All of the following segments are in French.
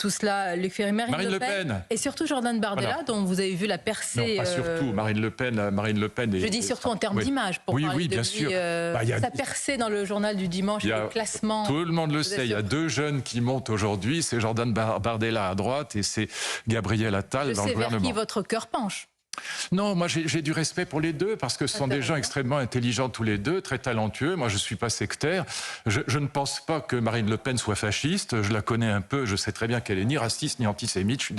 Tout cela, Luc Ferry, Marine Le Pen et surtout Jordan Bardella, dont vous avez vu la percée. Non, pas surtout. Marine Le Pen. Je dis surtout en termes d'image, pour parler de bien lui, sûr. sa percée dans le journal du dimanche, le classement. Tout le monde le sait. Il y a deux jeunes qui montent aujourd'hui. C'est Jordan Bardella à droite et c'est Gabriel Attal dans le gouvernement. Vers qui votre cœur penche? Non, moi j'ai du respect pour les deux parce que ce sont des gens extrêmement intelligents tous les deux, très talentueux. Moi je ne suis pas sectaire. Je ne pense pas que Marine Le Pen soit fasciste. Je la connais un peu, je sais très bien qu'elle est ni raciste ni antisémite. Je suis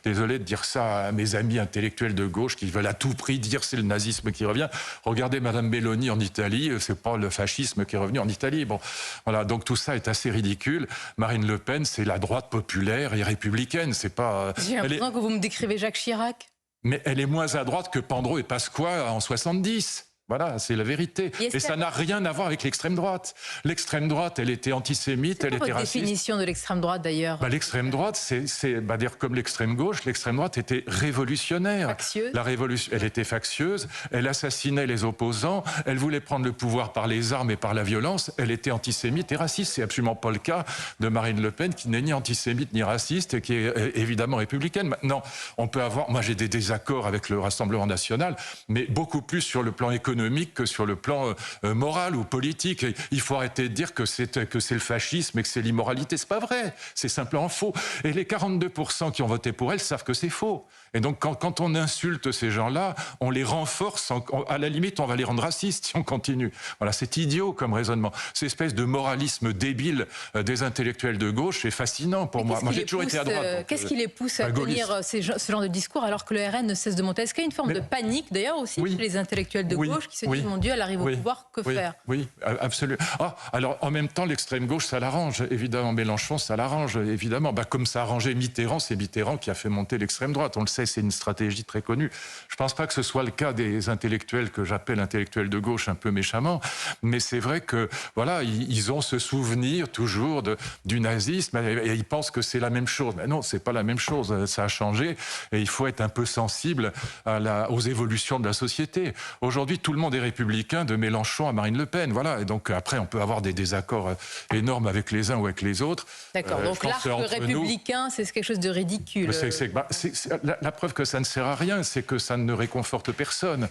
désolé de dire ça à mes amis intellectuels de gauche qui veulent à tout prix dire c'est le nazisme qui revient. Regardez Madame Meloni en Italie, c'est pas le fascisme qui est revenu en Italie. Bon, voilà, donc tout ça est assez ridicule. Marine Le Pen, c'est la droite populaire et républicaine. C'est pas. J'ai l'impression que vous me décrivez Jacques Chirac. Mais elle est moins à droite que Pandro et Pasqua en 70. Voilà, c'est la vérité. Et ça n'a rien à voir avec l'extrême droite. L'extrême droite, elle était antisémite, elle était raciste. C'est la définition de l'extrême droite, d'ailleurs. L'extrême droite, c'est dire comme l'extrême gauche, l'extrême droite était révolutionnaire. Factieuse. La révolution, elle était factieuse, elle assassinait les opposants, elle voulait prendre le pouvoir par les armes et par la violence, elle était antisémite et raciste. C'est absolument pas le cas de Marine Le Pen, qui n'est ni antisémite ni raciste et qui est évidemment républicaine. Maintenant, on peut avoir, moi j'ai des désaccords avec le Rassemblement national, mais beaucoup plus sur le plan économique que sur le plan moral ou politique. Il faut arrêter de dire que c'est le fascisme et que c'est l'immoralité. C'est pas vrai. C'est simplement faux. Et les 42% qui ont voté pour elle savent que c'est faux. Et donc, quand on insulte ces gens-là, on les renforce. À la limite, on va les rendre racistes si on continue. Voilà, c'est idiot comme raisonnement. Cette espèce de moralisme débile des intellectuels de gauche est fascinant pour moi. Moi, j'ai toujours été à droite. Qu'est-ce qui les pousse à tenir ce genre de discours alors que le RN ne cesse de monter? Est-ce qu'il y a une forme de panique, d'ailleurs, aussi chez les intellectuels de gauche qui se disent, mon Dieu, elle arrive au pouvoir, que faire? Oui, absolument. Alors, en même temps, l'extrême gauche, ça l'arrange. Évidemment, Mélenchon, ça l'arrange, évidemment. Comme ça a arrangé Mitterrand, c'est Mitterrand qui a fait monter l'extrême droite. On le sait, c'est une stratégie très connue. Je ne pense pas que ce soit le cas des intellectuels que j'appelle intellectuels de gauche un peu méchamment, mais c'est vrai que, voilà, ils ont ce souvenir toujours du nazisme et ils pensent que c'est la même chose. Mais non, c'est pas la même chose. Ça a changé et il faut être un peu sensible aux évolutions de la société. Aujourd'hui, tout le monde est républicain, de Mélenchon à Marine Le Pen. Voilà. Et donc, après, on peut avoir des désaccords énormes avec les uns ou avec les autres. D'accord. Donc, l'arc républicain, c'est quelque chose de ridicule. La preuve que ça ne sert à rien, c'est que ça ne réconforte personne.